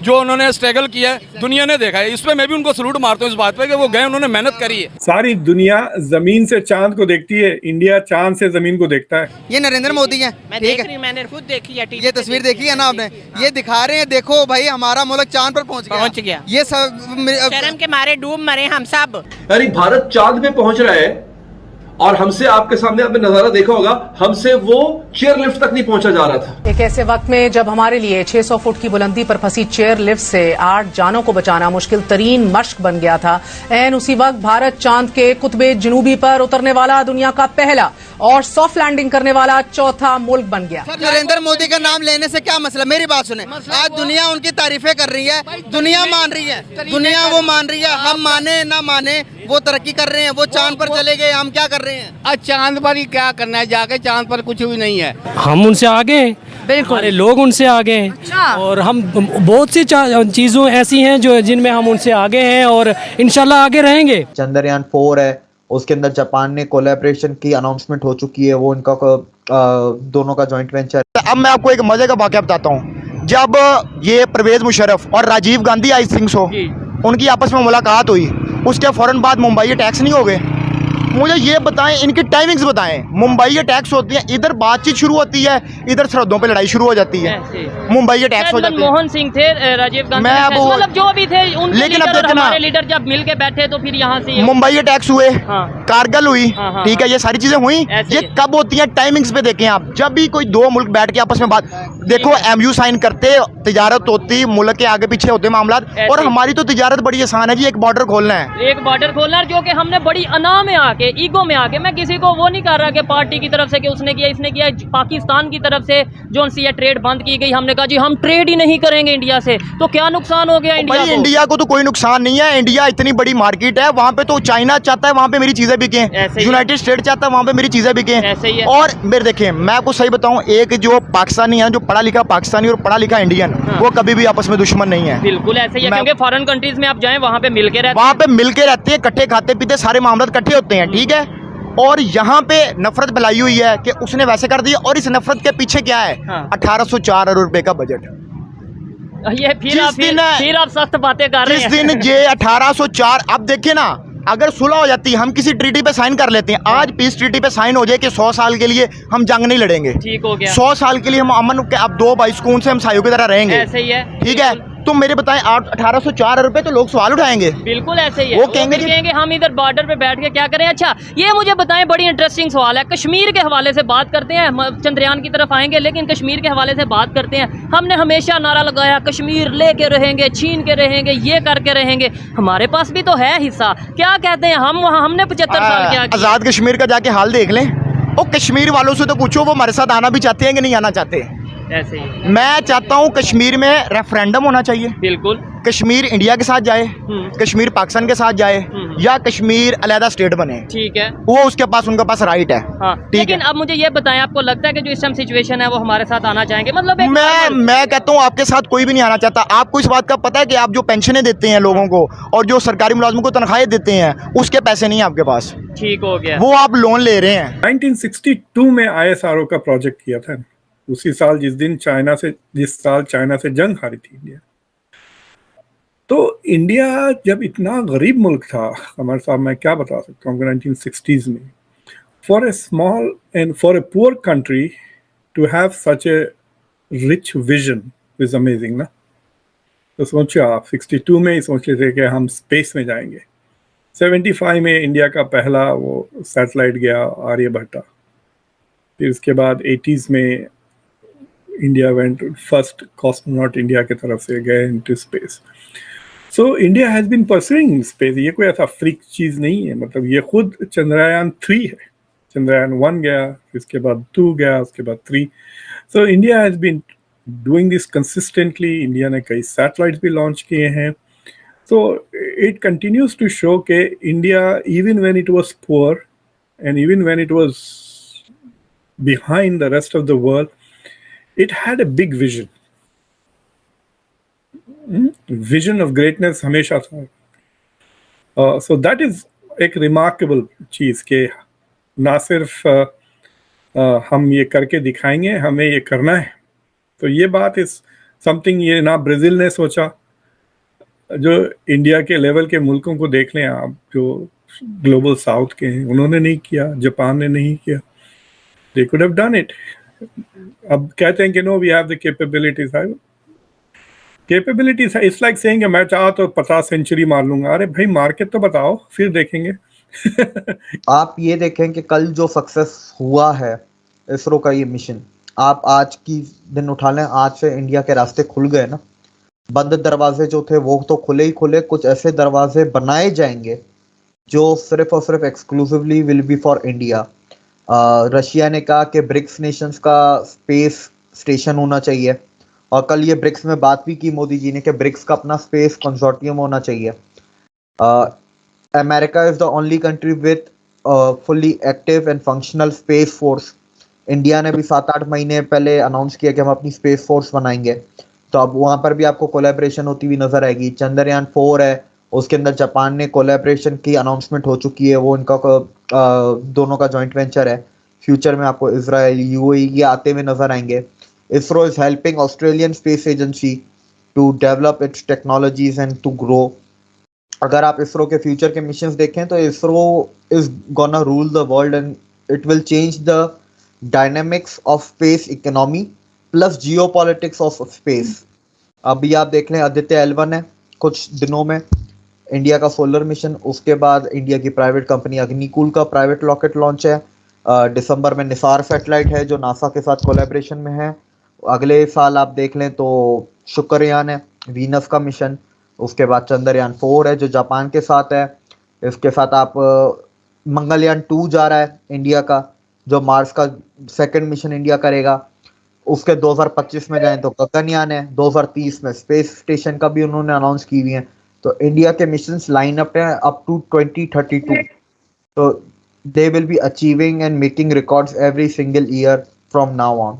जो उन्होंने स्ट्रगल किया है दुनिया ने देखा है। इस पे मैं भी उनको सलूट मारता हूँ इस बात पे कि वो गए, उन्होंने मेहनत करी है। सारी दुनिया जमीन से चांद को देखती है, इंडिया चांद से जमीन को देखता है। ये नरेंद्र मोदी हैं, मैं ठीक देख है। रही हूँ, मैंने खुद देखी है। ये तस्वीर देखी है ना आपने, ये दिखा रहे हैं, देखो भाई हमारा मुल्क चांद पर पहुंच गया। ये सब शर्म के मारे डूब मरे हम सब। यानी भारत चांद पे पहुंच रहा है और हमसे, आपके सामने आपने नजारा देखा होगा, हमसे वो चेयर लिफ्ट तक नहीं पहुंचा जा रहा था। एक ऐसे वक्त में जब हमारे लिए 600 फुट की बुलंदी पर फंसी चेयर लिफ्ट से 8 जानों को बचाना मुश्किल तरीन मश्क बन गया था, एन उसी वक्त भारत चांद के कुतबे जनूबी पर उतरने वाला दुनिया का पहला और सॉफ्ट लैंडिंग करने वाला चौथा मुल्क बन गया। नरेंद्र मोदी का नाम लेने से क्या मसला, मेरी बात सुने। आज दुनिया उनकी तारीफें कर रही है, दुनिया मान रही है, दुनिया वो मान रही है। हम माने ना माने वो तरक्की कर रहे हैं, वो चांद पर चले गए, हम क्या कर रहे हैं? आज चांद पर ही क्या करना है, जाके चांद पर कुछ भी नहीं है। हम उनसे आगे हैं, हमारे लोग उनसे आगे हैं। अच्छा। और हम बहुत सी चीज़ों ऐसी हैं जो जिनमें हम उनसे आगे हैं और इंशाल्लाह आगे रहेंगे। चंद्रयान 4 है, उसके अंदर जापान ने कोलैबोरेशन की अनाउंसमेंट हो चुकी है, वो इनका दोनों का जॉइंट वेंचर। अब मैं आपको एक मजे का वाकया बताता हूँ। जब ये परवेज मुशर्रफ और Rajiv Gandhi I think so उनकी आपस में मुलाकात हुई, उसके फौरन बाद मुंबई अटैक्स नहीं हो गए? मुझे ये बताएं, इनकी टाइमिंग्स बताएं। मुंबई अटैक्स होती है, इधर बातचीत शुरू होती है, इधर सरहदों पे लड़ाई शुरू हो जाती है। मुंबई अटैक्स हो जाते हैं। मनमोहन सिंह थे, राजीव गांधी, मैं अब मतलब जो भी थे उनके लेकिन अब लीडर और देखना, हमारे लीडर जब मिल के बैठे तो फिर यहाँ से मुंबई अटैक्स हुए, हाँ। कारगिल हुई, हाँ, ठीक है, ये सारी चीजें हुई। ऐसे ये ही। कब होती हैं? टाइमिंग्स पे देखें आप। जब भी कोई दो मुल्क बैठ के आपस में बात, देखो एमयू साइन करते, तिजारत होती, मुल्क के आगे पीछे होते मामला। और ऐसे। हमारी तो तिजारत बड़ी आसान है जी, एक बॉर्डर खोलना है। एक बॉर्डर खोलना, जो कि हमने बड़ी अना में आके, ईगो में आके, मैं किसी को वो नहीं कर रहा कि पार्टी की तरफ से कि उसने किया इसने किया, पाकिस्तान की तरफ से जो सी ट्रेड बंद की गई, हमने कहा जी हम ट्रेड ही नहीं करेंगे इंडिया से, तो क्या नुकसान हो गया इंडिया भाई को? इंडिया को तो कोई नुकसान नहीं है। इंडिया इतनी बड़ी मार्केट है, वहाँ पे तो चाइना चाहता है वहाँ पे मेरी चीजें बिकें, ऐसे ही। यूनाइटेड स्टेट चाहता है वहाँ पे मेरी चीजें बिकें। ऐसे ही है। और मेरे देखें, मैं आपको सही बताऊँ, एक जो पाकिस्तानी है, जो पढ़ा लिखा पाकिस्तानी और पढ़ा लिखा इंडियन, हाँ। वो कभी भी आपस में दुश्मन नहीं है। बिल्कुल ऐसे ही है, क्योंकि फॉरेन कंट्रीज में आप जाएं वहाँ पे मिल के रहते वहाँ पे मिल के रहते हैं, इकट्ठे खाते पीते, सारे मामला इकट्ठे होते हैं, ठीक है। और यहाँ पे नफरत फैलाई हुई है कि उसने वैसे कर दिया, और इस नफरत के पीछे क्या है? हाँ। 1804 अरब रुपए का बजट। ये फिर आप सख्त बातें कर रहे जिस हैं। दिन ये 1804, अब देखिए ना, अगर सुलह हो जाती है, हम किसी ट्रीटी पे साइन कर लेते हैं, आज पीस ट्रीटी पे साइन हो जाए कि 100 साल के लिए हम जंग नहीं लड़ेंगे, ठीक हो गया। 100 साल के लिए हम अमन के, अब दो भाई सुकून से हम साइयों की तरह रहेंगे, ऐसे ही है, ठीक है। तो मेरे बताएं, 1804 अरब रुपए, तो लोग सवाल उठाएंगे, बिल्कुल ऐसे ही है। वो कहेंगे हम इधर बॉर्डर पे बैठ के क्या करें। अच्छा ये मुझे बताएं, बड़ी इंटरेस्टिंग सवाल है, कश्मीर के हवाले से बात करते हैं, चंद्रयान की तरफ आएंगे, लेकिन कश्मीर के हवाले से बात करते हैं। हमने हमेशा नारा लगाया कश्मीर लेके रहेंगे, छीन के रहेंगे, ये करके रहेंगे। हमारे पास भी तो है हिस्सा, क्या कहते हैं हम वहाँ, हमने 75 साल क्या किया? आज़ाद कश्मीर का जाके हाल देख लें। वो कश्मीर वालों से तो पूछो, वो हमारे साथ आना भी चाहते हैं कि नहीं आना चाहते। ऐसे ही मैं चाहता हूँ कश्मीर में रेफरेंडम होना चाहिए, बिल्कुल। कश्मीर इंडिया के साथ जाए, कश्मीर पाकिस्तान के साथ जाए, या कश्मीर अलहदा स्टेट बने, ठीक है, वो उसके पास, उनके पास राइट है। हाँ। ठीक लेकिन है। अब मुझे ये बताएं, आपको लगता है कि जो इस टाइम सिचुएशन है वो हमारे साथ आना चाहेंगे? मतलब एक मैं कहता हूँ आपके साथ कोई भी नहीं आना चाहता। आपको इस बात का पता है कि आप जो पेंशनें देते हैं लोगों को और जो सरकारी मुलाजिमों को तनख्वाहें देते हैं, उसके पैसे नहीं है आपके पास, ठीक हो गया, वो आप लोन ले रहे हैं। 1962 में ISRO का प्रोजेक्ट किया था, उसी साल जिस साल चाइना से जंग हारी थी इंडिया। तो इंडिया जब इतना गरीब मुल्क था, हमारे साहब, मैं क्या बता सकता हूँ, 1960s में, for a small and for a poor country to have such a rich vision is amazing ना। तो सोचिए आप, 62 में ही सोच रहे थे कि हम स्पेस में जाएंगे। 75 में इंडिया का पहला वो सैटेलाइट गया, आर्यभट्टा। फिर उसके बाद 80s में India went, first cosmonaut India की तरफ से गए into space. So India has been pursuing space. ये कोई ऐसा फ्रीक चीज़ नहीं है, मतलब ये खुद चंद्रयान 3 है। चंद्रयान 1 गया, इसके बाद 2 गया, उसके बाद 3। So India has been doing this consistently. India ने कई सैटेलाइट्स भी लॉन्च किए हैं। So it continues to show के India, even when it was poor and even when it was behind the rest of the world, it had a big vision. Vision of greatness हमेशा था। So that is एक remarkable चीज़ के ना सिर्फ हम ये करके दिखाएंगे, हमें ये करना है। तो ये बात इस समथिंग ये ना ब्राजील ने सोचा, जो इंडिया के लेवल के मुल्कों को देख लें आप, जो ग्लोबल साउथ के हैं, उन्होंने नहीं किया, जापान ने नहीं किया। They could have done it. अब कहते हैं कि no we have the capabilities. Capabilities है, इट्स लाइक सेइंग मैं चाहा तो 50 सेंचुरी मार लूंगा। अरे भाई मार के तो बताओ, फिर देखेंगे। आप ये देखें कि कल जो सक्सेस हुआ है इसरो का ये मिशन, आप आज की दिन उठा लें, आज से इंडिया के रास्ते खुल गए ना। बंद दरवाजे जो थे वो तो खुले ही खुले, कुछ ऐसे दरवाजे बनाए जाएंगे जो सिर्फ और सिर्फ exclusively will be for India. Russia ने कहा कि ब्रिक्स नेशंस का स्पेस स्टेशन होना चाहिए, और कल ये ब्रिक्स में बात भी की मोदी जी ने कि ब्रिक्स का अपना स्पेस कंसोर्टियम होना चाहिए। America is the only country with fully active and functional space force. India ने भी 7-8 महीने पहले अनाउंस किया कि हम अपनी स्पेस फोर्स बनाएंगे, तो अब वहाँ पर भी आपको कोलैबोरेशन होती हुई नजर आएगी। चंद्रयान 4 है, उसके अंदर जापान ने कोलैबोरेशन की अनाउंसमेंट हो चुकी है, वो इनका दोनों का जॉइंट वेंचर है। फ्यूचर में आपको इजराइल, यूएई ये आते हुए नजर आएंगे। ISRO is helping Australian space agency to develop its technologies and to grow. अगर आप इसरो के फ्यूचर के मिशंस देखें तो ISRO is gonna rule the world and it will change the dynamics of space economy plus geopolitics of space. अभी आप देख लें आदित्य L1 है, कुछ दिनों में इंडिया का सोलर मिशन, उसके बाद इंडिया की प्राइवेट कंपनी अग्निकुल का प्राइवेट रॉकेट लॉन्च है। दिसंबर में निसार सैटेलाइट है जो नासा के साथ कोलैबोरेशन में है। अगले साल आप देख लें तो शुक्रयान है, वीनस का मिशन। उसके बाद चंद्रयान 4 है जो जापान के साथ है। इसके साथ आप मंगलयान 2 जा रहा है इंडिया का, जो मार्स का सेकंड मिशन इंडिया करेगा। उसके 2025 में जाएं तो गगनयान है, 2030 में स्पेस स्टेशन का भी उन्होंने अनाउंस की हुई है। तो इंडिया के मिशंस लाइन अप है अप टू 2032। तो they will be achieving and making records every single year from now on.